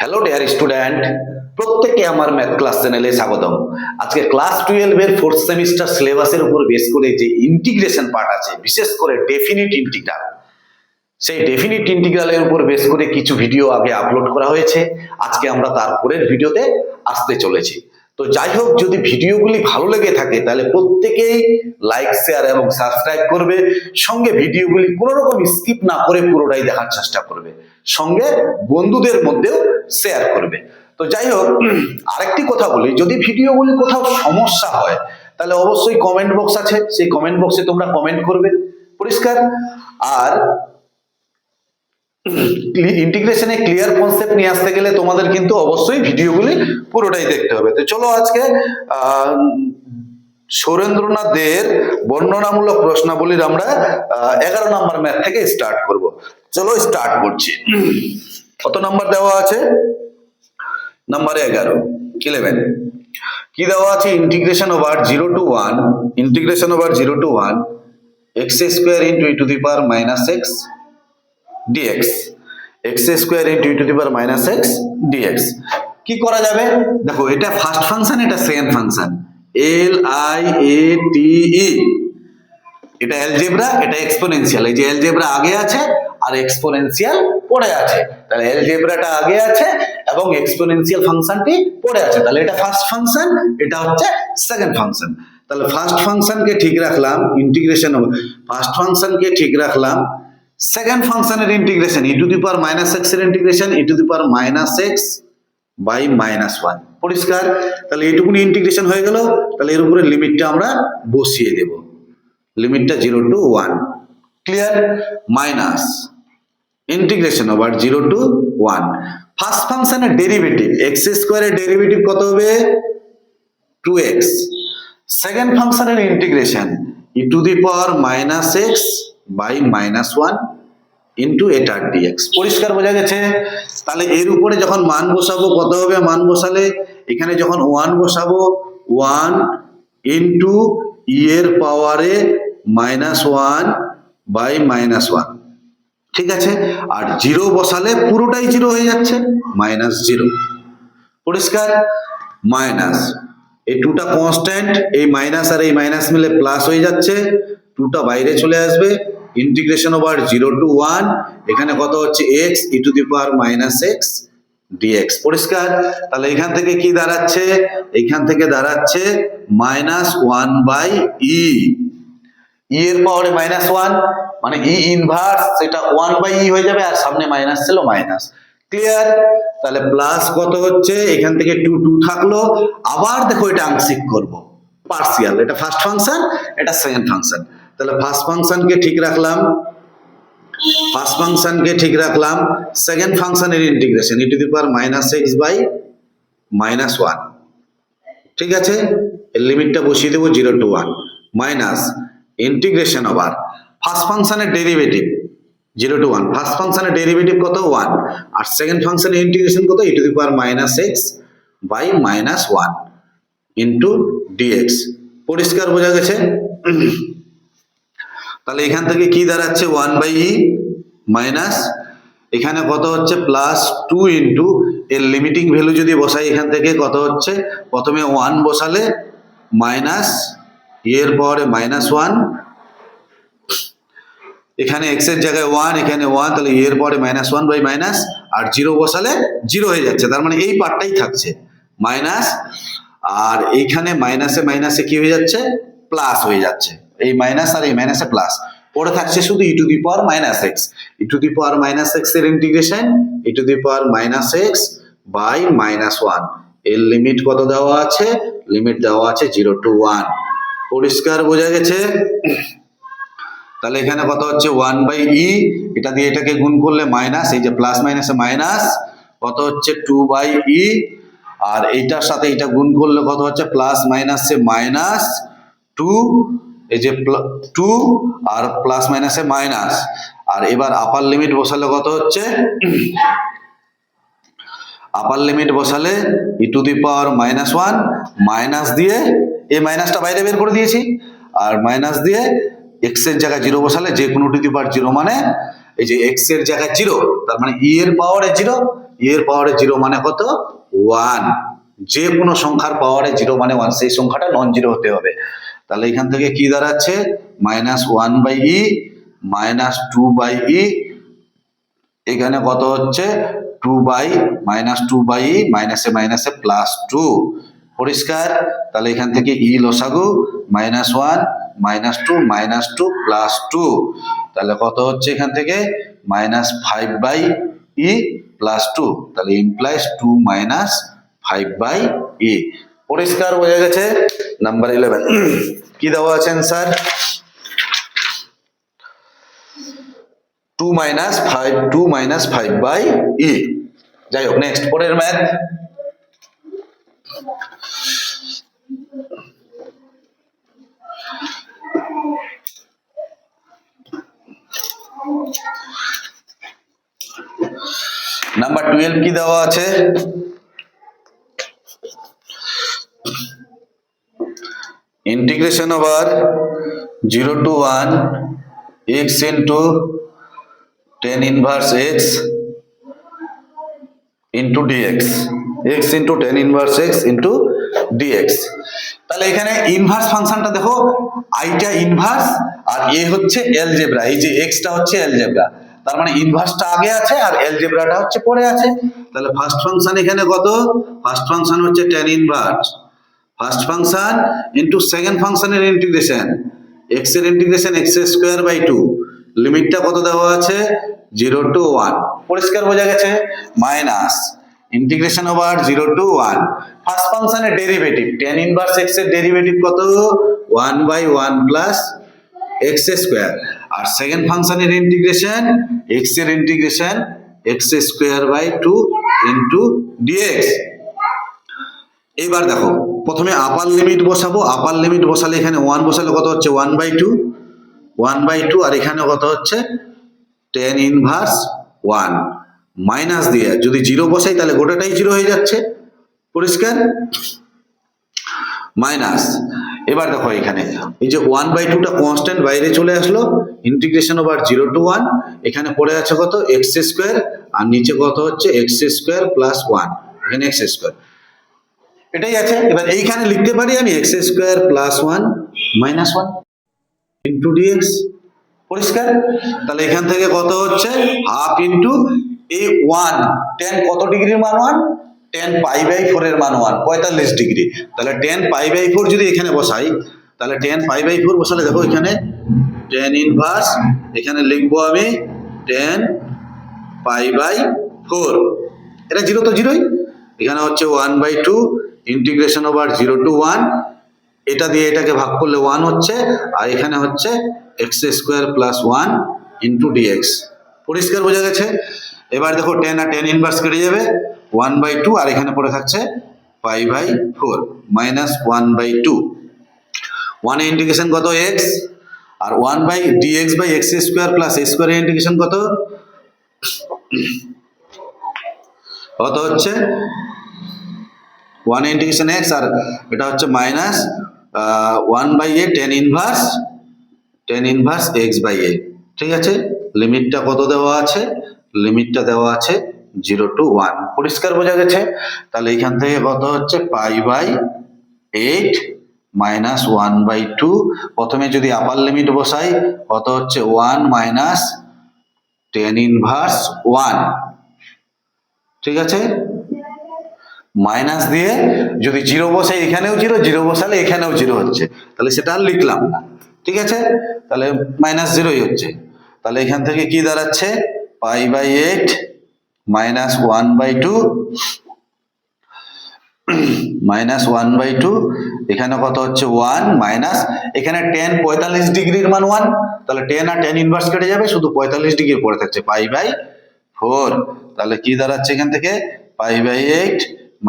Hello dear student, প্রত্যেককে আমার math class চ্যানেলে স্বাগতম। আজকে ক্লাস 12 এর ফোর্থ সেমিস্টার সিলেবাসের উপর বেস করে যে ইন্টিগ্রেশন পার্ট আছে, বিশেষ করে ডেফিনিট ইন্টিগ্রাল, সেই ডেফিনিট ইন্টিগ্রালের উপর বেস করে কিছু ভিডিও আগে আপলোড করা হয়েছে। আজকে আমরা তার পরের ভিডিওতে আসতে চলেছি। তো যাই হোক, যদি ভিডিওগুলি ভালো লেগে থাকে তাহলে প্রত্যেকেই লাইক, শেয়ার এবং সাবস্ক্রাইব করবে। সঙ্গে ভিডিওগুলি কোনো রকম স্কিপ না করে পুরোটাই দেখার চেষ্টা করবে, সঙ্গে বন্ধুদের মধ্যেও শেয়ার করবে। তো যাই হোক, আরেকটি কথা বলি, যদি ভিডিওগুলি কোথাও সমস্যা হয় তাহলে অবশ্যই কমেন্ট বক্স আছে, সেই কমেন্ট বক্সে তোমরা কমেন্ট করবে, পরিষ্কার। আর ইন্টিগ্রেশনে ক্লিয়ার কনসেপ্ট নিয়ে আসতে গেলে তোমাদের কিন্তু অবশ্যই ভিডিওগুলি পুরোটাই দেখতে হবে। তো চলো আজকে সুরেন্দ্রনাথ দের বর্ণনামূলক প্রশ্নাবলীর আমরা 11 নম্বর ম্যাথ থেকে স্টার্ট করব। চলো স্টার্ট করছি। কত নাম্বার দেওয়া আছে? নাম্বার 11 কি দেওয়া আছে? Integration over 0 to 1 x square into e to the power minus x dx, x square into e to the power minus x dx। কি করা যাবে? দেখো, এটা ফার্স্ট ফাংশন, এটা second function, L I A T E. এটা algebra, এটা exponential. এই যে অ্যালজেব্রা আগে আছে আর এক্সপোনেনশিয়াল পড়ে আছে, তাহলে অ্যালজেব্রাটা আগে আছে এবং এক্সপোনেনশিয়াল ফাংশনটি পড়ে আছে। তাহলে এটা ফার্স্ট ফাংশন, এটা হচ্ছে সেকেন্ড ফাংশন। তাহলে ফার্স্ট ফাংশনকে ঠিক রাখলাম, ইন্টিগ্রেশন ফার্স্ট ফাংশনকে ঠিক রাখলাম। সেকেন্ড ফাংশনের integration e to the power minus x এর integration e to the power minus x by minus 1, পরিষ্কার। তাহলে এইটুকুনি ইন্টিগ্রেশন হয়ে গেল। তাহলে এর উপরে লিমিটটা আমরা বসিয়ে দেব, লিমিটটা 0 to 1, clear. Minus integration over 0 to 1, first ফাংশনের ডেরিভেটিভ এক্স স্কয়ারের ডেরিভেটিভ কত হবে? 2x। সেকেন্ড ফাংশনের integration e to the power minus x by minus 1 into এটার dx, পরিষ্কার বোঝা গেছে। তাহলে এর উপরে যখন মান বসাবো কত হবে? মান বসালে এখানে যখন 1 বসাবো, 1 ইন্টু ই এর পাওয়ারে মাইনাস 1 বাই মাইনাস 1, ঠিক আছে। আর 0 বসালে পুরোটাই 0 হয়ে যাচ্ছে, মাইনাস 0, পরিষ্কার। মাইনাস এই 2টা কনস্ট্যান্ট, এই মাইনাস আর এই মাইনাস মিলে প্লাস হয়ে যাচ্ছে, 2টা বাইরে চলে আসবে। ইন্টিগ্রেশন ওভার 0 to 1, এখানে কত হচ্ছে? x E to the power minus x dx, পরিষ্কার। তাহলে এখান থেকে কি দাঁড়াচ্ছে? এখান থেকে দাঁড়াচ্ছে মাইনাস 1 বাই ই, ই এর পাওয়ারে মাইনাস 1 মানে ই ইনভার্স, সেটা 1 বাই ই হয়ে যাবে, আর সামনে মাইনাস ছিল, মাইনাস, ক্লিয়ার। তাহলে প্লাস কত হচ্ছে? এখান থেকে 2 2 থাকলো। আবার দেখো, এটা আংশিক করব, পার্সিয়াল। এটা ফার্স্ট ফাংশন, এটা সেকেন্ড ফাংশন। তাহলে ফার্স্ট ফাংশনকে ঠিক রাখলাম, সেকেন্ড ফাংশনের integration e to the power minus x by minus 1, ঠিক আছে। এর লিমিটটা বসিয়ে দেবো 0 to 1, minus integration over first ফাংশনের ডেরিভেটিভ 0 to 1, ফার্স্ট ফাংশনের ডেরিভেটিভ কত? 1, আর সেকেন্ড ফাংশনের ইন্টিগ্রেশন কত? E to the power minus x by minus 1 into dx, পরিষ্কার বোঝা গেছে। তাহলে এখান থেকে কি দাঁড়াচ্ছে? 1 বাই ই মাইনাস, এখানে কত হচ্ছে? প্লাস 2 ইন্টু এর লিমিটিং ভ্যালু যদি বসাই, এখান থেকে কত হচ্ছে? প্রথমে 1 বসালে মাইনাস এর পাওয়ারে মাইনাস 1, এখানে x এর জায়গায় 1, এখানে 1, তাহলে এর পরে মাইনাস 1 বাই মাইনাস, আর 0 বসালে 0 হয়ে যাচ্ছে, তার মানে এই পার্টটাই থাকছে মাইনাস। আর এইখানে মাইনাসে মাইনাসে কি হয়ে যাচ্ছে? প্লাস হয়ে যাচ্ছে, এই মাইনাস আর এই মাইনাসে প্লাস, পরে থাকছে শুধু e to the power minus x. E to the power minus x এর integration e to the power minus x by minus 1, এর লিমিট কত দেওয়া আছে? লিমিট দেওয়া আছে 0 to 1, পরিষ্কার বোঝা গেছে। তাহলে এখানে কত হচ্ছে? 1 বাই ই, এটা দিয়ে এটাকে গুণ করলে মাইনাস, এই যে প্লাস মাইনাসে মাইনাস, কত হচ্ছে? 2 বাই ই, আর এইটার সাথে এটা গুণ করলে কত হচ্ছে? প্লাস মাইনাসে মাইনাস 2, এই যে 2 আর প্লাস মাইনাসে মাইনাস। আর এবার আপার লিমিট বসালে কত হচ্ছে? আপার লিমিট বসালে e to the power minus 1, minus দিয়ে এই মাইনাসটা বাইরে বের করে দিয়েছি, আর মাইনাস দিয়ে এক্স এর জায়গায় 0 বসালে যে কোনো টু দি পাওয়ার 0, মানে এই যে এক্স এর জায়গায় 0, তার মানে ই এর পাওয়ারে 0, এর পাওয়ারে 0 মানে কত 1, যে কোনো সংখ্যার পাওয়ারে 0 মানে 1, সেই সংখ্যাটা নন জিরো হতে হবে। তাহলে এখান থেকে কি দাঁড়াচ্ছে -1/e -2/e, এখানে কত হচ্ছে 2/-2/e মাইনাসে মাইনাসে +2, পরিষ্কার। তাহলে এখান থেকে ই লসাগু -1 -2 -2 +2, তাহলে কত হচ্ছে এখান থেকে -5/e +2, তাহলে ইমপ্লাইজ 2 -5/e, পরিষ্কার বোঝা গেছে। নাম্বার 11 কি দেওয়া আছে স্যার 2 -5/e। যাই হোক, নেক্সট পরের ম্যাথ। নাম্বার 12 কি দেওয়া আছে integration over 0 to 1 x into tan inverse x into dx, x into tan inverse x into dx। তাহলে এখানে ইনভার্স ফাংশনটা দেখো, আইটা ইনভার্স আর এ হচ্ছে অ্যালজেব্রা, এই যে x টা হচ্ছে অ্যালজেব্রা, তার মানে ইনভার্সটা আগে আছে আর অ্যালজেব্রাটা হচ্ছে পরে আছে। তাহলে ফার্স্ট ফাংশন এখানে কত, ফার্স্ট ফাংশন হচ্ছে tan inverse, first function into second ফাংশনের ইন্টিগ্রেশন, x এর ইন্টিগ্রেশন x²/2, লিমিটটা কত দেওয়া আছে 0 to 1, পরিষ্কার বোঝা গেছে, minus integration over 0 to 1 first ফাংশনের ডেরিভেটিভ tan ইনভার্স x এর ডেরিভেটিভ কত 1/1 প্লাস x², আর সেকেন্ড ফাংশনের ইন্টিগ্রেশন x এর ইন্টিগ্রেশন x²/2 ইনটু dx। এবার দেখো প্রথমে আপার লিমিট বসাবো, আপার লিমিট বসালে এখানে 1 বসালে কত হচ্ছে 1/2 আর এখানে কত হচ্ছে tan ইনভার্স 1 মাইনাস দিয়ে যদি 0 বসাই তাহলে গোটাটাই 0 হয়ে যাচ্ছে, পরিষ্কার, মাইনাস। এবার দেখো এখানে এই যে 1/2টা কনস্ট্যান্ট বাইরে চলে আসলো, ইন্টিগ্রেশন ওভার 0 to 1, এখানে পড়ে আছে কত x² আর নিচে কত হচ্ছে x² প্লাস 1, এখানে x², এটাই আছে। এবার এইখানে লিখতে পারি আমি x² plus 1 minus 1 into dx, পরিষ্কার। তাহলে এখান থেকে কত হচ্ছে হাফ ইন্টু এই 1, tan কত ডিগ্রির মান 1, tan π/4 এর মান 1, 45 ডিগ্রি। তাহলে tan π/4 যদি এখানে বসাই, তাহলে tan π/4 বসালে দেখো এখানে tan ইনভার্স, এখানে লিখবো আমি tan π/4, এটা 0 তো 0ই, এখানে হচ্ছে 1/2 ইন্টিগ্রেশন ওভার 0 to 1, এটা দিয়ে এটাকে ভাগ করলে 1 হচ্ছে, আর এখানে হচ্ছে x² প্লাস 1 ইন্টু dx, পরিষ্কার বোঝা গেছে। এবার দেখো tan আর tan ইনভার্স কেটে যাবে, 1/2 আর এখানে পড়ে থাকছে π/4 মাইনাস 1/2, 1 এর ইন্টিগ্রেশন কত x, আর 1/dx/x² প্লাস a² এর ইন্টিগ্রেশন কত হচ্ছে 1 ইন্টিগ্রেশন x, আর এটা হচ্ছে minus 1/a tan inverse x/a, ঠিক আছে। লিমিটটা কত দেওয়া আছে, লিমিটটা দেওয়া আছে 0 to 1, পরিষ্কার বোঝা গেছে। তাহলে এখান থেকে কত হচ্ছে π/8 মাইনাস 1/2, প্রথমে যদি আপার লিমিট বসাই কত হচ্ছে 1 মাইনাস tan ইনভার্স 1, ঠিক আছে, মাইনাস দিয়ে যদি 0 বসাই এখানেও 0, 0 বসালে এখানেও 0 হচ্ছে, তাহলে সেটা আর লিখলাম না, ঠিক আছে, তাহলে -0ই হচ্ছে। তাহলে এখান থেকে কি দাঁড়াচ্ছে π/8 মাইনাস 1/2 মাইনাস 1/2, এখানে কত হচ্ছে 1 মাইনাস, এখানে tan 45 ডিগ্রির মান 1, তাহলে tan আর tan ইনভার্স কেটে যাবে, শুধু 45 ডিগ্রি পড়ে থাকছে π/4, তাহলে কি দাঁড়াচ্ছে এখান থেকে π/8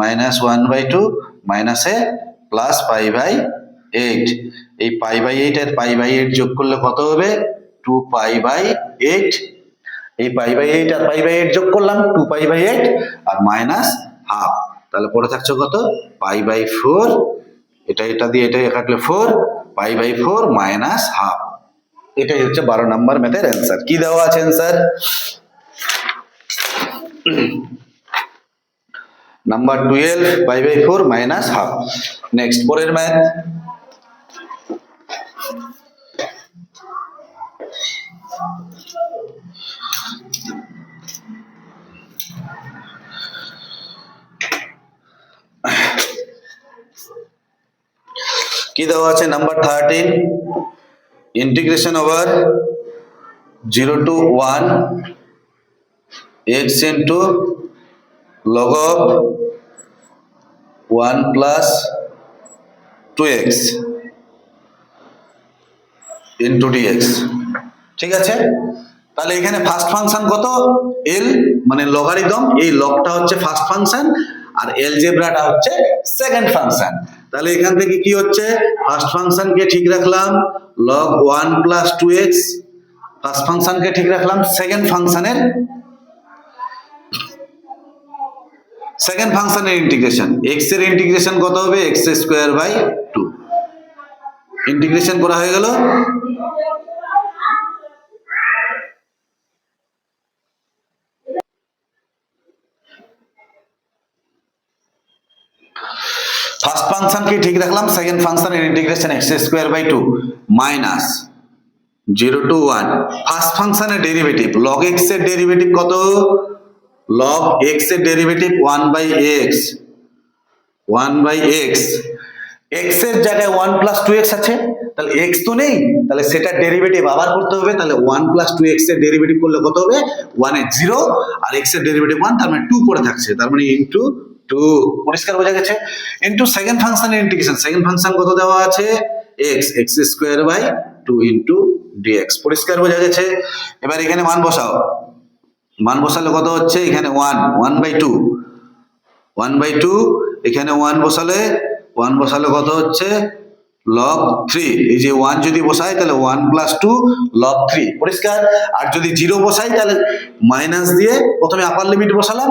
মাইনাস 1/2 মাইনাসে প্লাস π/8, এই π/8 আর π/8 যোগ করলে কত হবে 2π/8, এই π/8 আর π/8 যোগ করলাম 2π/8 আর মাইনাস হাফ, তাহলে পড়ে থাকছে কত π/4, এটা দিয়ে এটা কাটলে 4, π/4 মাইনাস হাফ, এটাই হচ্ছে 12 নম্বর ম্যাথের অ্যান্সার। কি দেওয়া আছে answer number 12 5/4 minus half. Next পরের ম্যাথ, কি দেওয়া আছে number 13 integration over 0 to 1 x into log of 1 plus 2x into dx। ঠিক আছে, তাহলে এখানে ফার্স্ট ফাংশন কত, l মানে লগারিদম, এই লগটা হচ্ছে ফার্স্ট ফাংশন আর এলজেব্রাটা হচ্ছে সেকেন্ড ফাংশন। তাহলে এখান থেকে কি হচ্ছে, ফার্স্ট ফাংশনকে ঠিক রাখলাম log 1 plus 2x, ফার্স্ট ফাংশনকে ঠিক রাখলাম, সেকেন্ড ফাংশনের ইন্টিগ্রেশন, x এর ইন্টিগ্রেশন কত হবে x²/2, ইন্টিগ্রেশন করা হয়ে গেল। ফার্স্ট ফাংশনকে ঠিক রাখলাম, সেকেন্ড ফাংশনের integration x²/2 minus 0 to 1 first ফাংশনের ডেরিভেটিভ log x এর ডেরিভেটিভ কত, log x এর ডেরিভেটিভ 1/x, 1/x, x এর জায়গায় 1 plus 2x আছে, তাহলে x তো নেই, তাহলে সেটা ডেরিভেটিভ আবার করতে হবে। তাহলে 1 plus 2x এর ডেরিভেটিভ করলে কত হবে, 1 এর 0 আর x এর ডেরিভেটিভ 1, তার মানে 2 পড়ে থাকছে, তার মানে ইনটু 2, পরিষ্কার বোঝা গেছে। ইনটু সেকেন্ড ফাংশনের ইন্টিগ্রেশন, সেকেন্ড ফাংশন কত দেওয়া আছে x²/2 ইনটু dx, পরিষ্কার বোঝা গেছে। এবার এখানে মান বসাও, মান বসালে কত হচ্ছে, এখানে 1/2, 1/2, এখানে 1 বসালে কত হচ্ছে log 3, এই যে 1 যদি বসাই তাহলে 1 plus 2 log 3, পরিষ্কার। আর যদি 0 বসাই তাহলে মাইনাস দিয়ে, প্রথমে আপার লিমিট বসালাম,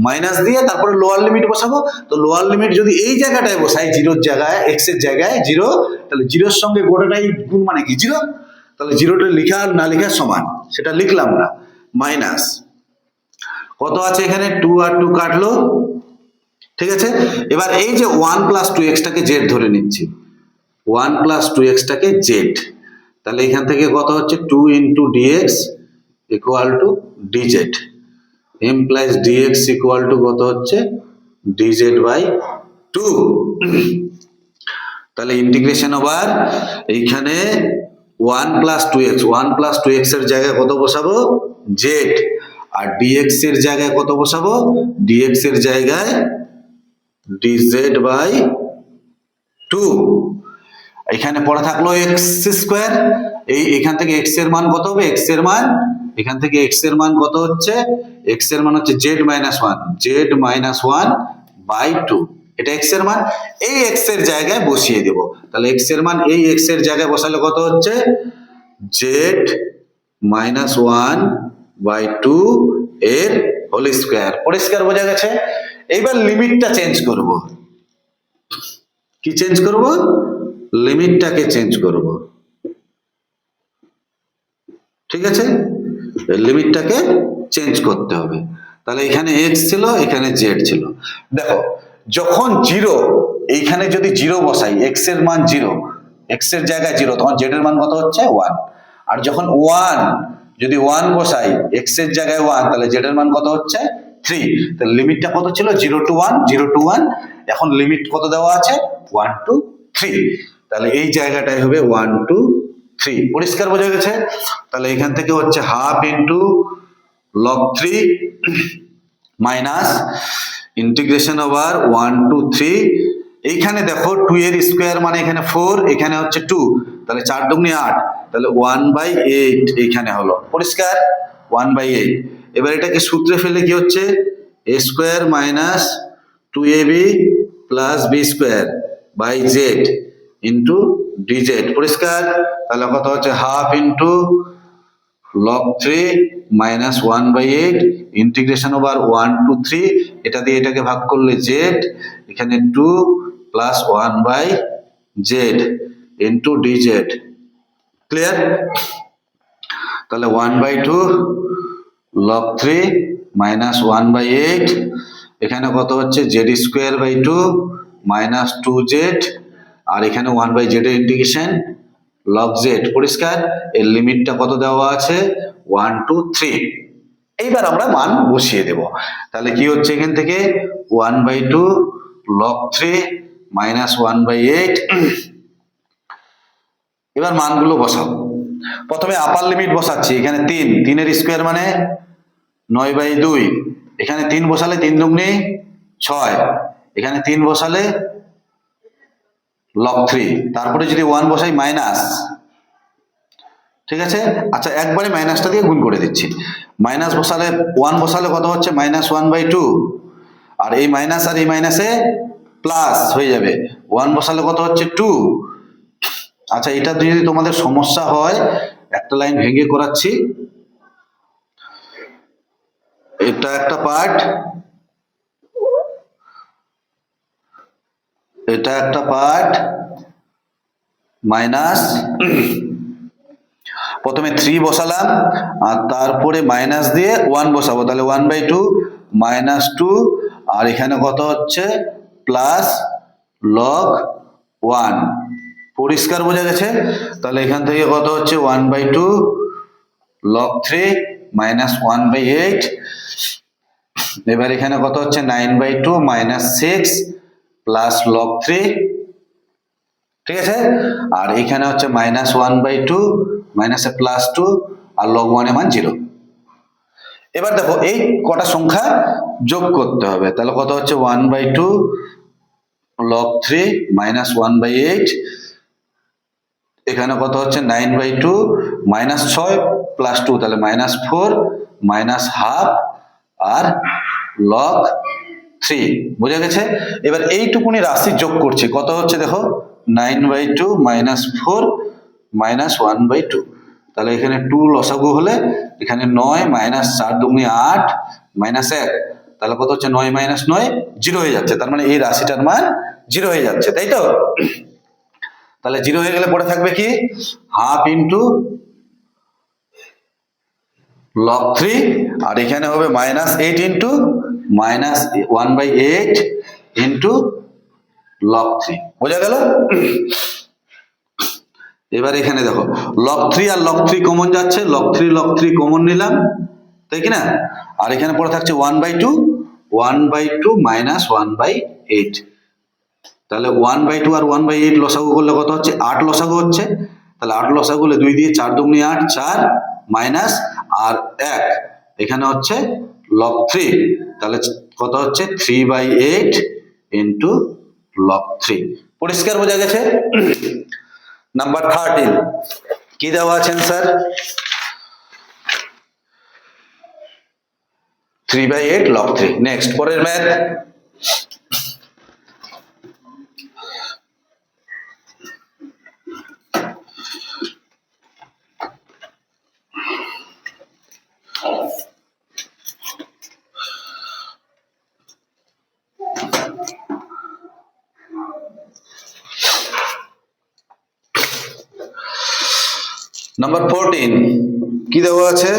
মাইনাস দিয়ে তারপরে লোয়ার লিমিট বসাবো। তো লোয়ার লিমিট যদি এই জায়গাটায় বসাই, 0 এর জায়গায়, x এর জায়গায় 0, তাহলে 0 এর সঙ্গে গোটাটাই গুণ মানে কি 0, তাহলে 0টা লেখা আর না লেখা সমান, সেটা লিখলাম না, মাইনাস কত আছে এখানে 2 আর 2 কাটলো, ঠিক আছে। এবার এই যে 1 plus 2x টাকে z ধরে নিচ্ছি, 1 plus 2x টাকে z, তাহলে এখান থেকে কত হচ্ছে 2 into dx equal to dz, implies dx equal to কত হচ্ছে dz/2। তাহলে ইন্টিগ্রেশন ওভার এইখানে 1 plus 2x, 1 plus 2x এর জায়গায় কত বসাবো z, আর dx এর জায়গায় কত বসাবো, dx এর জায়গায় dz/2, এখানে পড়ে থাকলো x², এখান থেকে x এর মান কত হবে, x এর মান, এখান থেকে x এর মান কত হচ্ছে, x এর মান হচ্ছে z-1/2, এটা x এর মান, এই x এর জায়গায় বসিয়ে দেব। তাহলে x এর মান এই x এর জায়গায় বসালে কত হচ্ছে z-1/2 এর হোল স্কয়ার, পরিষ্কার বোঝা গেছে। এইবার লিমিটটা চেঞ্জ করব, কি চেঞ্জ করব, লিমিটটাকে চেঞ্জ করব, ঠিক আছে, লিমিটটাকে চেঞ্জ করতে হবে। তাহলে এখানে x ছিল, এখানে z ছিল, দেখো যখন 0, এইখানে যদি 0 বসাই, x এর মান 0, x এর জায়গায় 0, তখন z এর মান কত হচ্ছে 1, আর যখন 1 যদি 1 বসাই, x এর জায়গায় 1, তাহলে z এর মান কত হচ্ছে 3, তাহলে লিমিটটা কত ছিল 0 to 1, 0 to 1, এখন লিমিট কত দেওয়া আছে 1 to 3, তাহলে এই জায়গাটাই হবে 1 to 3, পরিষ্কার বোঝা গেছে। তাহলে এখান থেকে হচ্ছে half into log 3 minus integration over 1 to 3, এইখানে দেখো 2 এর স্কয়ার মানে এখানে 4, এখানে হচ্ছে 2, তাহলে 4 দুগুণে 8, তাহলে 1/8 এইখানে হলো, পরিষ্কার 1/8। এবার এটাকে সূত্রে ফেলে কি হচ্ছে a² minus 2ab plus b² by z into dz, পরিষ্কার। তাহলে কত হচ্ছে half into log 3 minus 1/8 integration over 1 to 3, এটা দিয়ে এটাকে ভাগ করলে z, এখানে 2 plus 1/z into dz, clear. তাহলে 1/2 log 3 মাইনাস 1/8 এখানে কত হচ্ছে Z square by two minus two Z, আর এখানে ওয়ান বাই জেড এর ইন্টিগ্রেশন লগ জেড। পরিষ্কার? এর লিমিটটা কত দেওয়া আছে? 1 2 3। এইবার আমরা মান বসিয়ে দেব। তাহলে কি হচ্ছে এখান থেকে 1 by two log 3 minus 1 by 8। এবার মানগুলো বসাবো। প্রথমে আপার লিমিট বসাচ্ছি, এখানে 3, 3 এর স্কোয়ার মানে 9 বাই 2, এখানে 3 বসালে 3 দুগুণে 6, এখানে 3 বসালে লগ 3, তারপরে যদি 1 বসাই মাইনাস, ঠিক আছে? আচ্ছা একবারে মাইনাসটা দিয়ে গুণ করে দিচ্ছি। মাইনাস বসালে 1 বসালে কত হচ্ছে মাইনাস 1 বাই 2, আর এই মাইনাস আর এই মাইনাসে প্লাস হয়ে যাবে, 1 বসালে কত হচ্ছে 2। আচ্ছা এটা যদি তোমাদের সমস্যা হয় একটা লাইন ভেঙে করাচ্ছি, এটা একটা পার্ট, এটা একটা পার্ট, মাইনাস, প্রথমে 3 বসালাম আর তারপরে মাইনাস দিয়ে 1 বসাবো, তাহলে 1 বাই 2 মাইনাস 2, আর এখানে কত হচ্ছে প্লাস লগ 1। পরিষ্কার বোঝা গেছে? তাহলে এখান থেকে কত হচ্ছে 1 বাই 2 লগ 3 মাইনাস 1 বাই 8। এবার এখানে কত হচ্ছে 9 বাই 2 মাইনাস 6 প্লাস লগ 3, ঠিক আছে? আর এখানে হচ্ছে মাইনাস 1 বাই 2 মাইনাসে প্লাস 2 আর লগ 1 এর মান 0। এবার দেখো এই কটা সংখ্যা যোগ করতে হবে, তাহলে কত হচ্ছে 1 বাই 2 লগ 3 মাইনাস 1 বাই 8, এখানে কত হচ্ছে 9 বাই 2 মাইনাস 6 প্লাস 2, তাহলে মাইনাস 4 মাইনাস হাফ আর লগ 3। বোঝা গেছে? এবার এইটুকুনি রাশি যোগ করছি, কত হচ্ছে দেখো 9 বাই 2 মাইনাস 4 মাইনাস 1 বাই 2, তাহলে এখানে 2 লসাগু হলে এখানে 9 মাইনাস 4 দুগুণে 8 মাইনাস 1, তাহলে কত হচ্ছে 9 মাইনাস 9 0 হয়ে যাচ্ছে, তার মানে এই রাশিটার মান 0 হয়ে যাচ্ছে, তাই তো? তাহলে 0 হয়ে গেলে পড়ে থাকবে কি হাফ ইন্টু লগ 3, আর এখানে হবে minus 8 into minus 1 by 8 into log 3। বোঝা গেল? এবার এখানে দেখো লগ 3 আর লগ 3 কমন যাচ্ছে, লগ 3 কমন নিলাম, তাই কি না? আর এখানে পড়ে থাকছে 1 বাই 2 মাইনাস 1 বাই 8, তাহলে 1 বাই 2 আর 1 বাই 8 লসাগু করলে কত হচ্ছে 8 লসাগু হচ্ছে, তাহলে 8 লসাগু হলে 2 দিয়ে 4 দুগুণে 8 4 মাইনাস আর 1, এখানে হচ্ছে লগ 3, তাহলে কত হচ্ছে 3 বাই 8 ইন্টু লগ 3। পরিষ্কার বোঝা গেছে? নাম্বার 13 কি দেওয়া আছে স্যার? 3 by 8 log 3। নেক্সট পরের ম্যাথ। নাম্বার 14 কি দেওয়া আছে?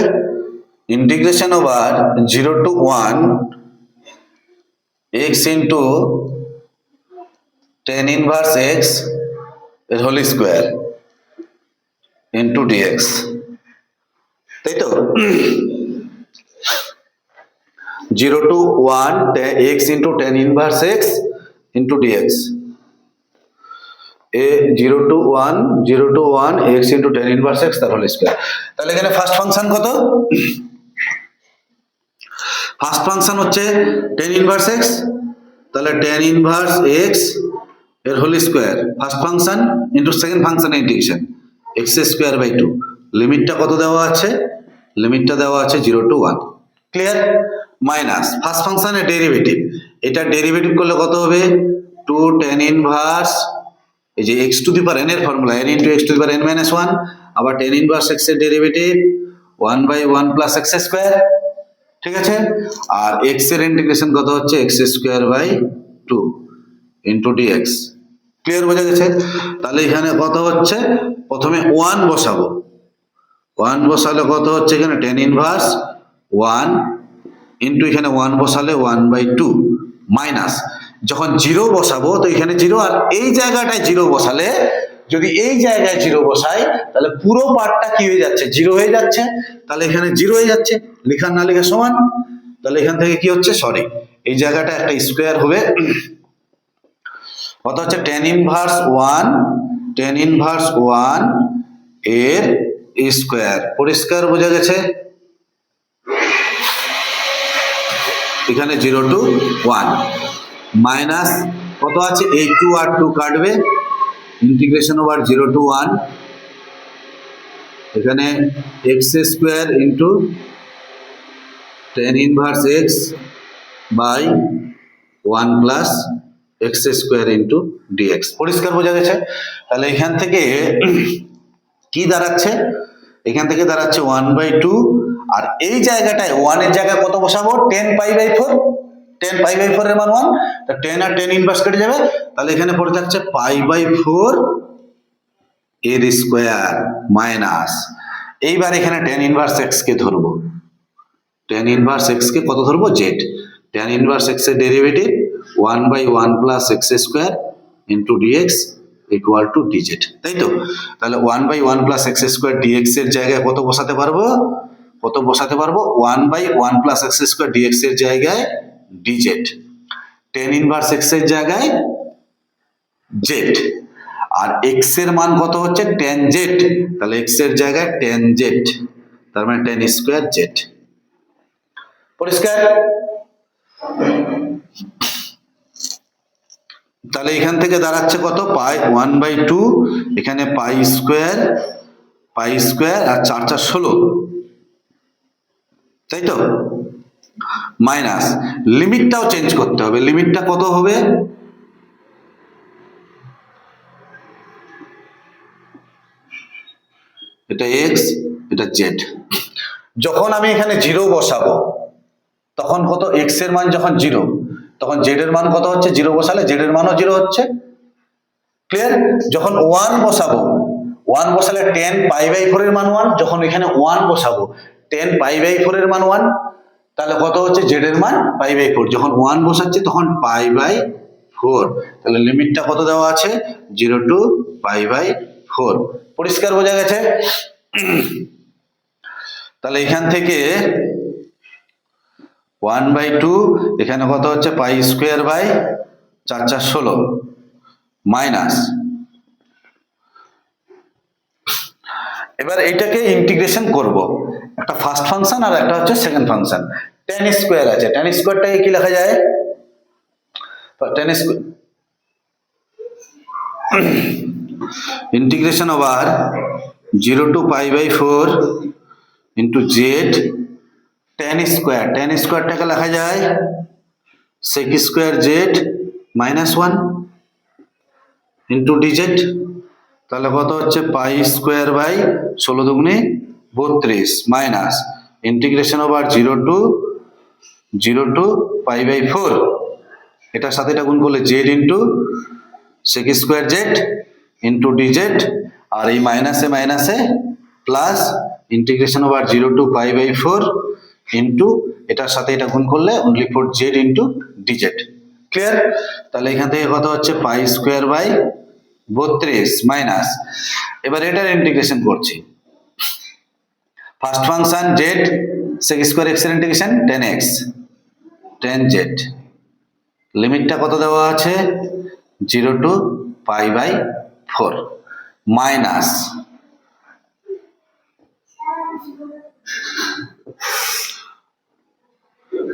Integration over 0 to 1 x into tan inverse x এর হোল স্কোয়ার ইন্টু dx, তাই তো? 0 to 1 x into tan inverse x into dx, 0 to 1 x into tan inverse x তার whole square. তাহলে এখানে ফার্স্ট ফাংশন কত? ফার্স্ট ফাংশন হচ্ছে tan inverse x, তাহলে tan inverse x এর whole square first function into second function integration x square by 2। লিমিটটা কত দেওয়া আছে? লিমিটটা দেওয়া আছে 0 to 1। ক্লিয়ার? মাইনাস ফার্স্ট ফাংশনের ডেরিভেটিভ, এটা ডেরিভেটিভ করলে কত হবে 2 tan inverse, এই যে x to the power n এর formula n into x to the power n minus 1, আবার tan ইনভার্স x এর derivative 1 by 1 plus x square, ঠিক আছে? আর x এর ইন্টিগ্রেশন কত হচ্ছে x square by 2 into dx। Clear বোঝা গেছে? তাহলে এখানে কত হচ্ছে, প্রথমে 1 বসাবো, 1 বসালে কত হচ্ছে এখানে tan ইনভার্স 1 ইনটু এখানে 1 বসালে 1 বাই 2 মাইনাস যখন জিরো বসাবো তো এখানে জিরো, আর এই জায়গাটায় জিরো বসালে, যদি এই জায়গায় জিরো বসাই তাহলে পুরো পার্টটা কি হয়ে যাচ্ছে, জিরো হয়ে যাচ্ছে। তাহলে এখানে জিরো হয়ে যাচ্ছে, লেখা না লেখা সমান। তাহলে এখান থেকে কি হচ্ছে, সরি এই জায়গাটা একটা স্কোয়ার হবে, কত হচ্ছে tan ইনভার্স 1 tan ইনভার্স 1 এর স্কোয়ার। পরিষ্কার বোঝা গেছে? এখানে 0 to 1 মাইনাস কত আছে, এই 2 আর 2 কাটবে, ইন্টিগ্রেশন ওভার 0 to 1, এখানে x square into tan inverse x by 1 plus x square into dx। পরিষ্কার বোঝা গেছে? তাহলে এখান থেকে কি দাঁড়াচ্ছে, এখান থেকে দাঁড়াচ্ছে 1/2, আর এই জায়গাটায় 1 এর জায়গায় কত বসাবো, tan π/4, tan π/4 এর মান 1, তা tan আর tan ইনভার্স কেটে যাবে, তাহলে এখানে পড়ে থাকছে π/4 এর স্কোয়ার মাইনাস, এইবার এখানে tan ইনভার্স x কে ধরবো, tan ইনভার্স x কে কত ধরবো, z, tan ইনভার্স x এর derivative 1/1 plus x square into dx equal to dz, তাই তো? তাহলে 1/1 প্লাস x স্কোয়ার dx এর জায়গায় কত বসাতে পারবো, 1/1 প্লাস x স্কোয়ার dx এর জায়গায় dz, tan ইনভার্স x এর জায়গায় z, আর x এর মান কত হচ্ছে tan z, তাহলে x এর জায়গায় tan z, তার মানে tan স্কোয়ার z। পরিষ্কার? তাহলে এখান থেকে দাঁড়াচ্ছে কত, পাই 1/2, এখানে পাই স্কোয়ার আর 4 4 16, তাই তো? মাইনাস লিমিটটাও চেঞ্জ করতে হবে, লিমিটটা কত হবে, এটা x এটা z। যখন আমি এখানে জিরো বসাবো তখন কত, x এর মান যখন জিরো তখন z এর মান কত হচ্ছে, জিরো বসালে z এর মানও জিরো হচ্ছে। ক্লিয়ার? যখন 1 বসাবো, 1 বসালে tan π/4 এর মান 1, যখন এখানে 1 বসাবো tan π/4 এর মান 1, তাহলে কত হচ্ছে, z এর মান π/4, যখন 1 বসাচ্ছি তখন π/4, তাহলে লিমিটটা কত দেওয়া আছে, 0 to π/4। পরিষ্কার বোঝা গেছে? তাহলে এখান থেকে 1/2, এখানে কত হচ্ছে পাই স্কোয়ার বাই 4 4 16 মাইনাস, এবার এইটাকে ইন্টিগ্রেশন করব, একটা ফার্স্ট ফাংশন আর একটা হচ্ছে সেকেন্ড ফাংশন। tan স্কোয়ার আছে, tan স্কোয়ারটাকে কি লেখা যায়, tan square integration over 0 to π/4 into z tan স্কোয়ারটাকে লেখা যায় sec square z minus 1 into dz, তাহলে কত হচ্ছে পাই স্কোয়ার বাই 16 দুগুণে 32 মাইনাস ইন্টিগ্রেশন ওভার 0 to π/4, এটার সাথে এটা গুণ করলে z into sec square z into dz, আর এই মাইনাসে মাইনাসে plus integration over 0 to π/4 into এটার সাথে এটা গুণ করলে only for z into dz। Clear? তাহলে এখান থেকে কত হচ্ছে পাই স্কোয়ার বাই 32 মাইনাস, এবার এটার ইন্টিগ্রেশন করছি, first function z sec square x এর integration tan x tan z, লিমিটটা কত দেওয়া আছে, 0 to π/4 মাইনাস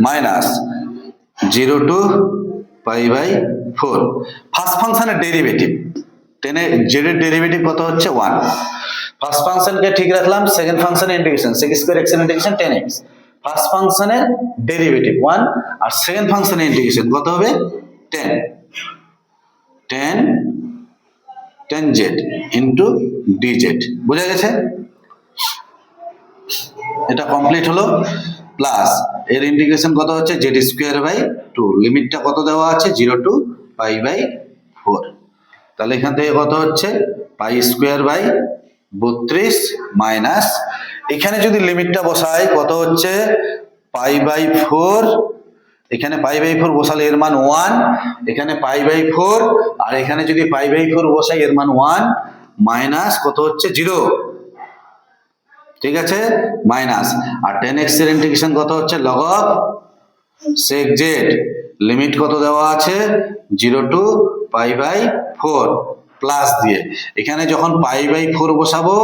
মাইনাস 0 to π/4। ফার্স্ট ফাংশনের ডেরিভেটিভ, টেনে জেড এর ডেরিভেটিভ কত হচ্ছে 1, ফার্স্ট ফাংশনকে ঠিক রাখলাম, সেকেন্ড ফাংশনের ইন্টিগ্রেশন sec স্কয়ার x এর ইন্টিগ্রেশন tan x, ফার্স্ট ফাংশনের ডেরিভেটিভ 1 আর সেকেন্ড ফাংশনের ইন্টিগ্রেশন কত হবে 10 z ইনটু dz। বোঝা গেছে? এটা কমপ্লিট হলো, প্লাস এর ইন্টিগ্রেশন কত হচ্ছে z স্কয়ার বাই 2, লিমিটটা কত দেওয়া আছে 0 to π/4, তাহলে এখান থেকে কত হচ্ছে পাই স্কয়ার বাই 32 মাইনাস, এখানে যদি লিমিটটা বসাই কত হচ্ছে π/4 এখানে π/4 বসালে এর মান 1, এখানে π/4, আর এখানে যদি π/4 বসাই এর মান 1 মাইনাস কত হচ্ছে 0, ঠিক আছে, মাইনাস। আর 10x এর ইন্টিগ্রেশন কত হচ্ছে log of sec z, limit কত দেওয়া আছে 0 to π/4 প্লাস দিয়ে, এখানে যখন π/4 বসাবো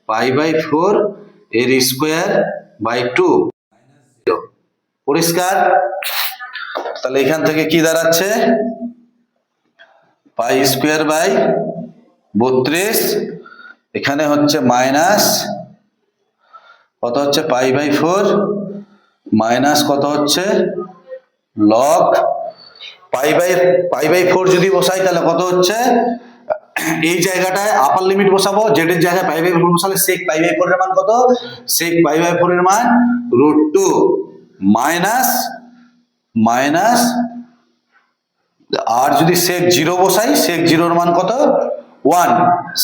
π/4 এর স্কয়ার বাই 2 পরিষ্কার। তাহলে এখান থেকে কি দাঁড়াচ্ছে π²/32, এখানে হচ্ছে মাইনাস কত হচ্ছে π/4 মাইনাস কত হচ্ছে লগ π/4 যদি বসাই তাহলে কত হচ্ছে, এই জায়গাটায় আপার লিমিট বসাবো, জেড এর জায়গায় π/4 বসালে sec π/4 এর মান কত, sec π/4 এর মান √2 মাইনাস মাইনাস, আর যদি sec 0 বসাই sec 0 এর মান কত 1,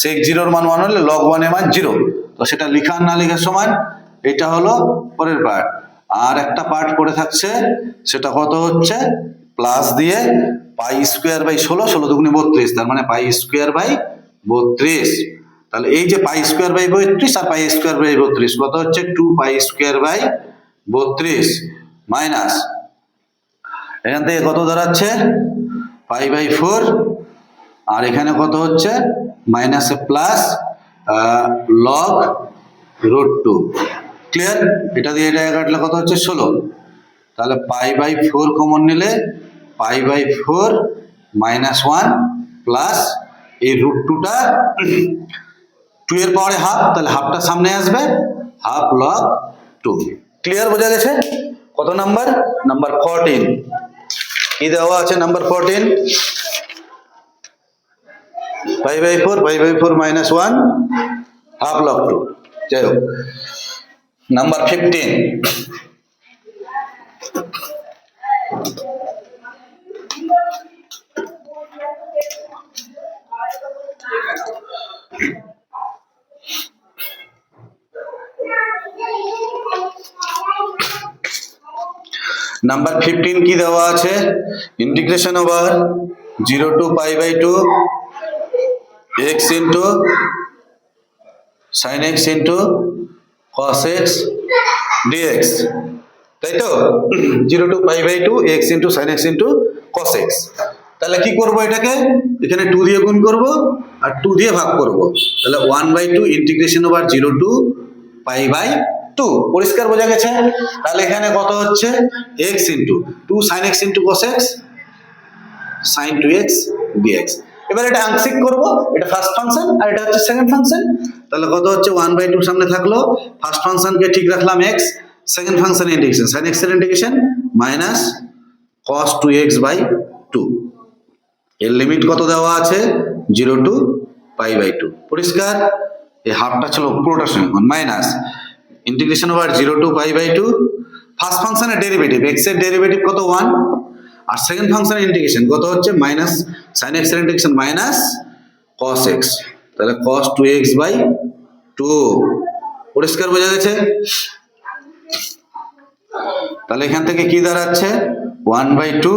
sec 0 এর মান 1 হলে log 1 এর মান 0, তো সেটা লেখা না লেখা সমান। এটা হলো পরের পার্ট। আর একটা পার্ট পড়ে থাকছে, সেটা কত হচ্ছে প্লাস দিয়ে π²/16, 16 দুগুণে 32, তার মানে π²/32। তাহলে এই যে π²/32 আর π²/32 কত হচ্ছে 2π²/32 মাইনাস, এখান থেকে কত দাঁড়াচ্ছে π/4, আর এখানে কত হচ্ছে মাইনাসে প্লাস লগ √2, ক্লিয়ার। এটা দিয়ে এটা কাটলে কত হচ্ছে 16, তাহলে π/4 কমন নিলে π/4 মাইনাস 1 প্লাস এই √2টা 2 এর পাওয়ারে হাফ, তাহলে হাফটা সামনে আসবে, হাফ লগ 2, ক্লিয়ার, বোঝা গেছে। কত নাম্বার, নাম্বার 14 কি দেওয়া আছে, নাম্বার 14 π/4 মাইনাস 1 হাফ লগ 2, যাই হোক। নাম্বার 15 নাম্বার 15 কি দেওয়া আছে, integration over 0 to π/2 x into sin x into cos x dx, তাই তো 0 to π/2 x into sin x into cos x। তাহলে কি করব, এটাকে এখানে 2 দিয়ে গুণ করব আর 2 দিয়ে ভাগ করব, তাহলে 1/2 ইন্টিগ্রেশন ওভার 0 to π/2, পরিষ্কার বোঝা গেছে। তাহলে এখানে কত হচ্ছে x into 2 sin x into cos x sin 2x dx। এবার এটা আংশিক করব, এটা ফার্স্ট ফাংশন আর এটা হচ্ছে সেকেন্ড ফাংশন, তাহলে কত হচ্ছে 1/2 সামনে থাকলো, ফার্স্ট ফাংশনকে ঠিক রাখলাম x, second function integration sin x এর ইন্টিগ্রেশন মাইনাস cos 2x/2, এর লিমিট কত দেওয়া আছে 0 to π/2, পরিষ্কার। এই হাফটা ছিল পুরোটার সমীকরণ, minus integration over 0 to π/2, first ফাংশনের ডেরিভেটিভ x এর ডেরিভেটিভ কত 1, আর সেকেন্ড ফাংশনের ইন্টিগ্রেশন কত হচ্ছে মাইনাস sin x এর ইন্টিগ্রেশন মাইনাস cos x, তাহলে cos 2x/2, পরিষ্কার বোঝা গেছে। তাহলে এখান থেকে কি দাঁড়াচ্ছে 1/2,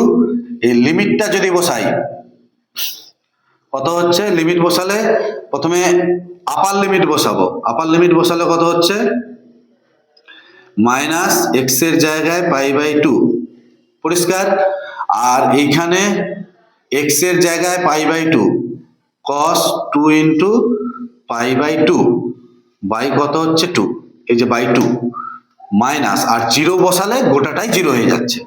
এই লিমিটটা যদি বসাই কত হচ্ছে, লিমিট বসালে প্রথমে আপার লিমিট বসাবো, আপার লিমিট বসালে কত হচ্ছে মাইনাস x এর জায়গায় π/2, পরিষ্কার। আর এইখানে x এর জায়গায় π/2 cos 2 into π/2 বাই কত হচ্ছে 2, এই যে বাই 2 মাইনাস, আর 0 বসালে গোটাটাই 0 হয়ে যাচ্ছে,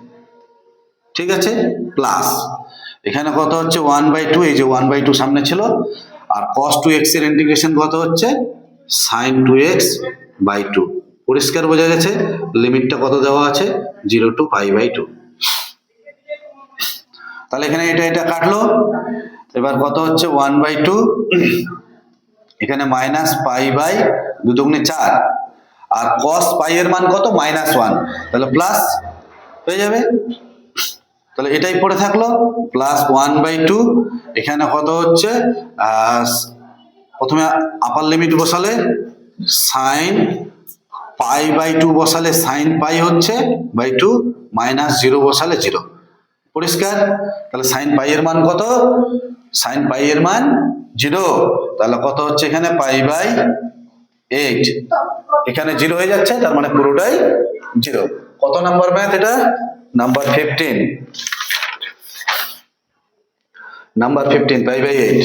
ঠিক আছে, প্লাস এখানে কত হচ্ছে 1/2, এই যে 1/2 সামনে ছিল, আর cos 2x এর ইন্টিগ্রেশন কত হচ্ছে sin 2x/2, পরিষ্কার বোঝা গেছে। লিমিটটা কত দেওয়া আছে 0 to π/2, তাহলে এখানে এটা এটা কাটলো, এবার কত হচ্ছে 1/2, এখানে মাইনাস π/2 দুগুণে 4, আর cos π এর মান কত -1, তাহলে প্লাস হয়ে যাবে, তাহলে এটাই পড়ে থাকলো প্লাস 1/2, এখানে কত হচ্ছে প্রথমে আপার লিমিট বসালে sin পাই বাই টু বসালে সাইন পাই হচ্ছে বাই টু, মাইনাস 0 বসালে 0। পরিষ্কার? তাহলে সাইন পাই এর মান কত? সাইন পাই এর মান 0। তাহলে কত হচ্ছে এখানে? Pi by 8। এখানে 0 হয়ে যাচ্ছে, তার মানে পুরোটাই 0। কত নাম্বার ম্যাথ এটা? নাম্বার 15। Number 15 pi by 8।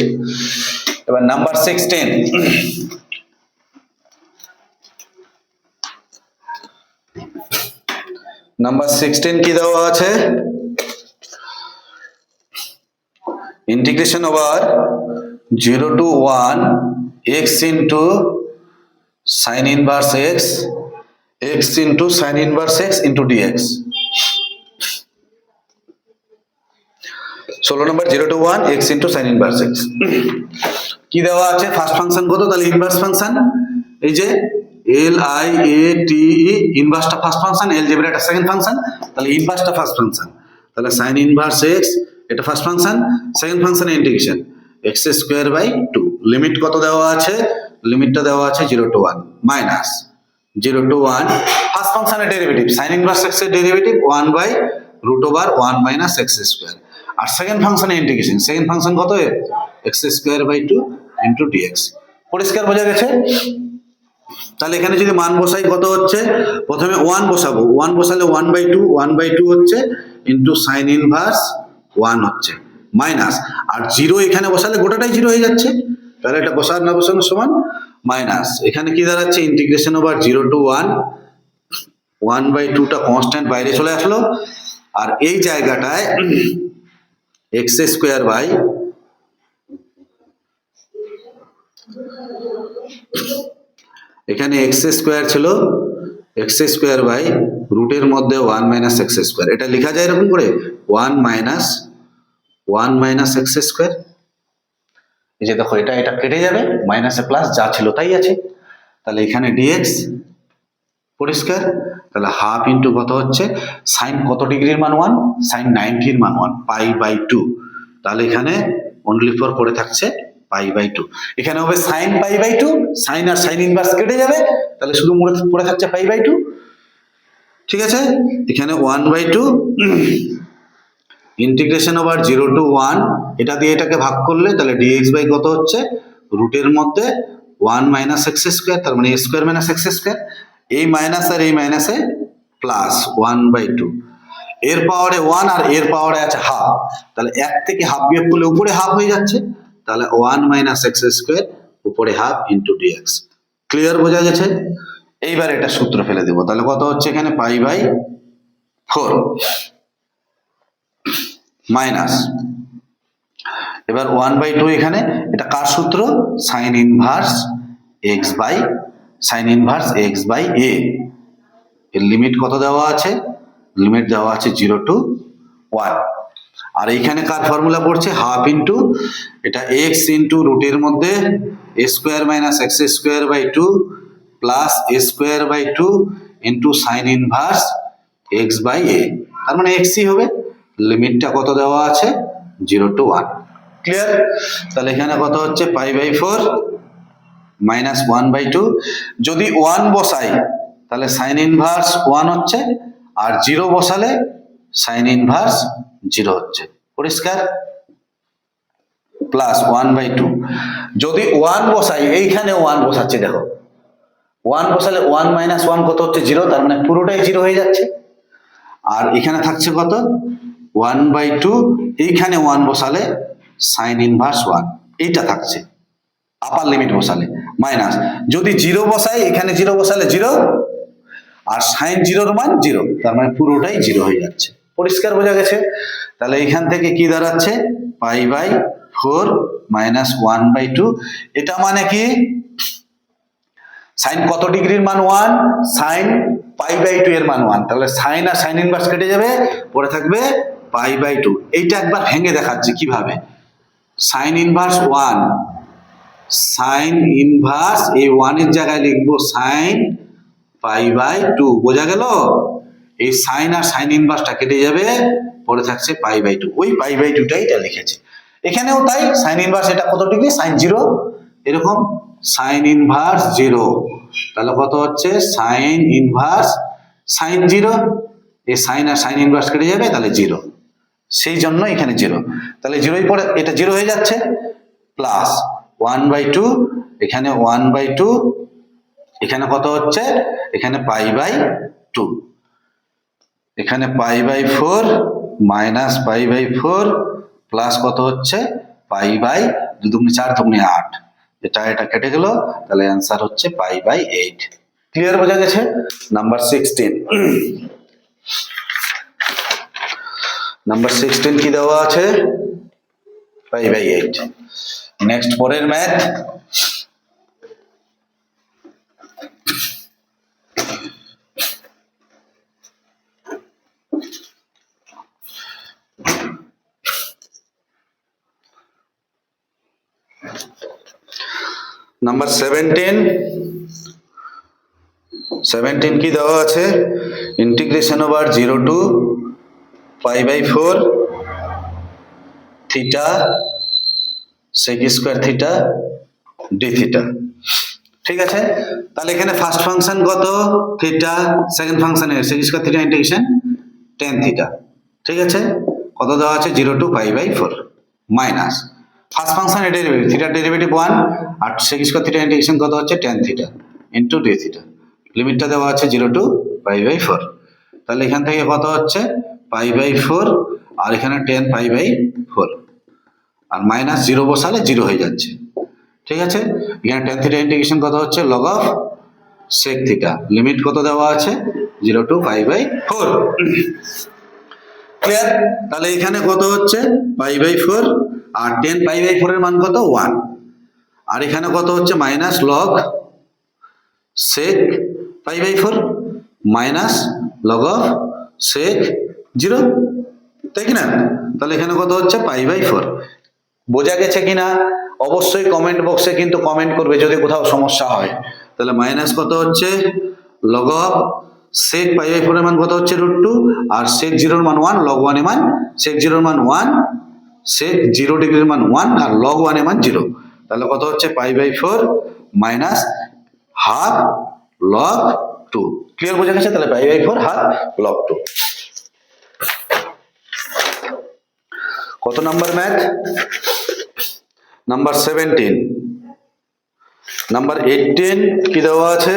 এবার নাম্বার 16। নাম্বার 16 কি দেওয়া আছে? Integration over 0 to 1 x into sin inverse x, x into sin inverse x into dx। 16 number 0 to 1 x into sin inverse x কি দেওয়া আছে? ফার্স্ট ফাংশন কত? তাহলে ইনভার্স ফাংশন, এই যে L I A T E, ইনভার্সটা first function, এলজেব্রাটা second function, তাহলে ইনভার্সটা ফার্স্ট ফাংশন। তাহলে sin ইনভার্স x এটা ফার্স্ট ফাংশন, সেকেন্ড ফাংশনে integration x square by 2। Limit কত দেওয়া আছে? লিমিটটা দেওয়া আছে 0 to 1 মাইনাস 0 to 1 ফার্স্ট ফাংশনের ডেরিভেটিভ sin ইনভার্স x এর derivative 1 by root over 1 minus x square. আর সেকেন্ড ফাংশনে ইন্টিগ্রেশন, সেকেন্ড ফাংশন কত? x square by 2 into dx। পরিষ্কার বোঝা গেছে? তাহলে এখানে যদি মান বসাই কত হচ্ছে? প্রথমে 1 বসাবো, 1 বসালে 1/2, 1/2 হচ্ছে ইনটু sin ইনভার্স 1 হচ্ছে মাইনাস, আর 0 এখানে বসালে গোটাটাই 0 হয়ে যাচ্ছে, তাহলে এটা বসার না বসানো সমান মাইনাস। এখানে কি দাঁড়াচ্ছে? ইন্টিগ্রেশন ওভার 0 to 1, 1/2 টা কনস্ট্যান্ট বাইরে চলে আসলো, আর এই জায়গাটায় x স্কয়ার বাই এখানে x স্কয়ার ছিল, x স্কয়ার বাই রুটের মধ্যে 1 মাইনাস x স্কয়ার। এটা লেখা যায় এরকম করে 1 মাইনাস x স্কয়ার। এই যে দেখো এটা এটা কেটে যাবে, মাইনাসে প্লাস, যা ছিল তাই আছে। তাহলে এখানে dx। পরিষ্কার? তাহলে হাফ ইন্টু কত হচ্ছে? সাইন কত ডিগ্রির মান 1? সাইন 90 এর মান 1, পাই বাই 2। তাহলে এখানে অনলি ফর পড়ে থাকছে পাই বাই 2। এখানে হবে সাইন পাই বাই 2, সাইন আর সাইন ইনভার্স কেটে যাবে, তাহলে শুধু পড়ে থাকছে পাই বাই 2। ঠিক আছে? এখানে 1/2 ইন্টিগ্রেশন ওভার 0 to 1, এটা দিয়ে এটাকে ভাগ করলে তাহলে dx বাই কত হচ্ছে? রুটের মধ্যে 1 মাইনাস x স্কয়ার, তার মানে a square minus x square. এই মাইনাস আর এই মাইনাসে প্লাস 1/2, এর পাওয়ারে 1 আর এর পাওয়ারে আছে হাফ, তাহলে 1 থেকে হাফ বিয়োগ করলে উপরে হাফ হয়ে যাচ্ছে, তাহলে 1 মাইনাস x স্কয়ার উপরে হাফ ইনটু dx। ক্লিয়ার বোঝা গেছে? এইবার এটা সূত্র ফেলে দেব, তাহলে কত হচ্ছে এখানে? পাই বাই 4 মাইনাস, এবার 1/2 এখানে, এটা কার সূত্র? Sine inverse x by a। এর লিমিট কত দেওয়া আছে? লিমিট দেওয়া আছে 0 to 1। আর এইখানে কার ফর্মুলা পড়ছে? হাফ ইনটু এটা x ইনটু রুটের মধ্যে a square minus x square by 2 plus a square by 2 into sine inverse x by a, তার মানে x ই হবে। লিমিটটা কত দেওয়া আছে? 0 to 1। ক্লিয়ার? তাহলে এখানে কত হচ্ছে? Pi by 4 minus 1/2। যদি 1 বসাই তাহলে সাইন ইনভার্স 1 হচ্ছে, আর 0 বসালে সাইন ইনভার্স 0 হচ্ছে। পরিষ্কার? প্লাস 1/2। যদি 1 বসাই, এইখানে 1 বসাচ্ছি, দেখো 1 বসালে 1 মাইনাস 1 কত হচ্ছে? 0, তার মানে পুরোটাই 0 হয়ে যাচ্ছে। আর এখানে থাকছে কত? 1/2, এইখানে 1 বসালে সাইন ইনভার্স 1, এইটা থাকছে আপার লিমিট বসালে, মাইনাস যদি 0 বসাই, এখানে 0 বসালে 0, আর সাইন 0 এর মান 0, তার মানে পুরোটাই 0 হয়ে যাচ্ছে। পরিষ্কার বোঝা গেছে? তাহলে এখান থেকে কি দাঁড়াচ্ছে? Pi by 4 minus 1/2। এটা মানে কি? সাইন কত ডিগ্রির মান 1? সাইন পাই বাই 2 এর মান 1, তাহলে সাইন আর সাইন ইনভার্স কেটে যাবে, পড়ে থাকবে পাই বাই 2। এইটা একবার ভেঙে দেখাচ্ছি কিভাবে। সাইন ইনভার্স 1, সাইন ইনভার্স এই 1 এর জায়গায় লিখবো সাইন পাই বাই 2। বোঝা গেল? এই সাইন আর সাইন ইনভার্সটা কেটে যাবে, পড়ে থাকছে পাই বাই 2। ওই পাই বাই 2টাই এটা লিখেছে। এখানেও তাই, সাইন ইনভার্স এটা কত ডিগ্রি? সাইন 0, এরকম সাইন ইনভার্স 0 তাহলে কত হচ্ছে সাইন ইনভার্স সাইন 0, এই সাইন আর সাইন ইনভার্স কেটে যাবে, তাহলে 0, সেই জন্য এখানে 0, তাহলে 0ই পরে এটা 0 হয়ে যাচ্ছে, প্লাস 1/2, এখানে 1/2, এখানে কত হচ্ছে, এখানে π/2, এখানে π/4 মাইনাস π/4 প্লাস কত হচ্ছে π/2 দুগুণে 4 দুগুণে 8, এটা কেটে গেল, তাহলে অ্যান্সার হচ্ছে π/8। ক্লিয়ার, বোঝা গেছে? নাম্বার 16, নাম্বার 16 কি দেওয়া আছে, π/8। নেক্সট পরের ম্যাথ, নাম্বার 17 কি দেওয়া আছে, integration over 0 to π/4 theta sec square theta D theta. ঠিক আছে, তাহলে এখানে ফার্স্ট ফাংশন কত থিটা, সেকেন্ড ফাংশনের sec square theta integration tan theta. ঠিক আছে, কত দেওয়া আছে 0 টু π/4 মাইনাস ফার্স্ট ফাংশনের ডেরিভেটিভ থিটার ডেরিভেটিভ 1 আর sec স্কয়ার থিটা ইন্টিগ্রেশন কত হচ্ছে tan theta into d theta, লিমিটটা দেওয়া আছে 0 টু π/4, তাহলে এখান থেকে কত হচ্ছে π/4 আর এখানে tan π/4 আর মাইনাস 0 বসালে 0 হয়ে যাচ্ছে। ঠিক আছে, এখানে tan থিটা ইন্টিগ্রেশন কত হচ্ছে log of sec theta, limit কত দেওয়া আছে 0 টু π/4। ক্লিয়ার, তাহলে এখানে কত হচ্ছে π/4 আর tan π/4 এর মান কত 1, আর এখানে কত হচ্ছে minus log sec π/4 minus log of sec 0, তাই কি না? তাহলে এখানে কত হচ্ছে π/4। বোঝা গেছে কিনা অবশ্যই কমেন্ট বক্সে কিন্তু কমেন্ট করবে যদি কোথাও সমস্যা হয়। তাহলে মাইনাস কত হচ্ছে log অফ sec π/4 এর মান কত হচ্ছে √2 আর sec 0 এর মান 1, log 1 এর মান sec 0 এর মান 1, sec 0 ডিগ্রির মান 1 আর log 1 এর মান 0, তাহলে কত হচ্ছে π/4 মাইনাস হাফ log 2। ক্লিয়ার, বোঝা গেছে? তাহলে π/4 হাফ log 2। কত নাম্বার ম্যাথ, নাম্বার 17। নাম্বার 18 কি দেওয়া আছে,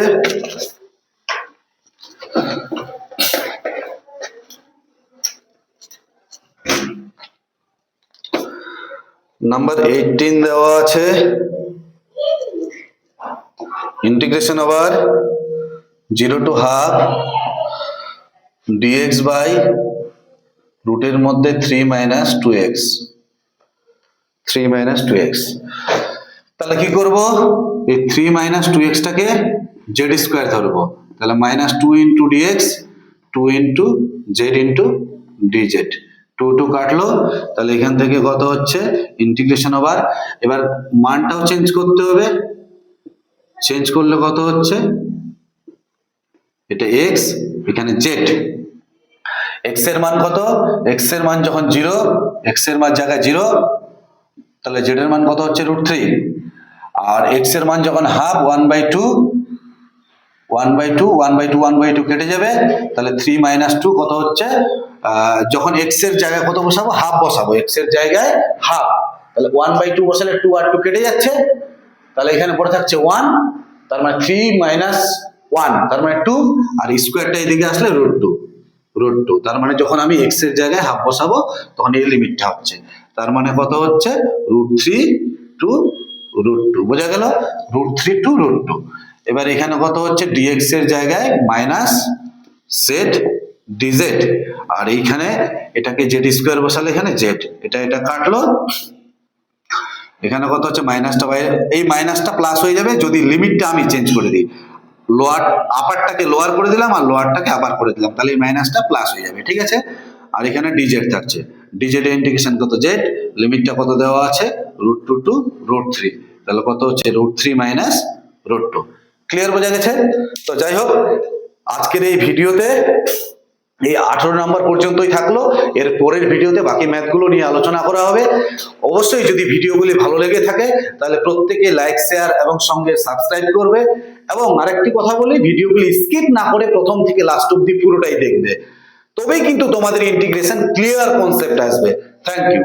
নাম্বার 18 দেওয়া আছে integration over 0 to half dx by রুটের মধ্যে 3 মাইনাস 2x, 3 মাইনাস 2x। তাহলে কি করব, এই 3 মাইনাস 2x টাকে z স্কয়ার ধরবো, তাহলে minus 2 into dx 2 into z into dz, 2 কাটলো, তাহলে এখান থেকে কত হচ্ছে ইন্টিগ্রেশন ওভার, এবার মানটাও চেঞ্জ করতে হবে, চেঞ্জ করলে কত হচ্ছে, এটা x এখানে z, x এর মান কত, x এর মান যখন 0, x এর মান জায়গায় 0, তাহলে z এর মান কত হচ্ছে √3, আর x এর মান যখন হাফ 1/2 কেটে যাবে, তাহলে 3 মাইনাস 2 কত হচ্ছে, যখন x এর জায়গায় কত বসাবো, হাফ বসাবো, x এর জায়গায় হাফ, তাহলে 1/2 বসালে 2 আর 2 কেটে যাচ্ছে, তাহলে এখানে পড়ে থাকছে 1, তার মানে 3 মাইনাস 1 তার মানে 2, আর স্কয়ারটা এদিকে আসলে √2, তার মানে যখন আমি x এর জায়গায় হাফ বসাবো তখন এই লিমিটটা হচ্ছে, তার মানে কত হচ্ছে √3 টু √2, বোঝা গেল, √3 টু √2। এবার এখানে কত হচ্ছে dx এর জায়গায় মাইনাস z dz, আর এইখানে এটাকে z স্কয়ার বসালে এখানে z, এটা কাটলো, এখানে কত হচ্ছে মাইনাসটা বাইরে, এই মাইনাসটা প্লাস হয়ে যাবে যদি লিমিটটা আমি চেঞ্জ করে দিই, লোয়ার আপারটাকে লোয়ার করে দিলাম আর লোয়ারটাকে আপার করে দিলাম, তাহলে এই মাইনাসটা প্লাস হয়ে যাবে। ঠিক আছে, আর এখানে dz থাকছে, dz এর ইন্টিগ্রেশন কত z, লিমিটটা কত দেওয়া আছে √2 টু √3, তাহলে কত হচ্ছে √3 মাইনাস √2। ক্লিয়ার, বোঝা গেছে? তো যাই হোক, আজকের এই ভিডিওতে এই 18 নাম্বার পর্যন্তই থাকলো। এর পরের ভিডিওতে বাকি ম্যাথগুলো নিয়ে আলোচনা করা হবে। অবশ্যই যদি ভিডিওগুলি ভালো লেগে থাকে তাহলে প্রত্যেকে লাইক, শেয়ার এবং সঙ্গে সাবস্ক্রাইব করবে। এবং আরেকটি কথা বলি, ভিডিওগুলি স্কিপ না করে প্রথম থেকে লাস্ট অব্দি পুরোটাই দেখবে, তবেই কিন্তু তোমাদের ইন্টিগ্রেশন ক্লিয়ার কনসেপ্ট আসবে। Thank you.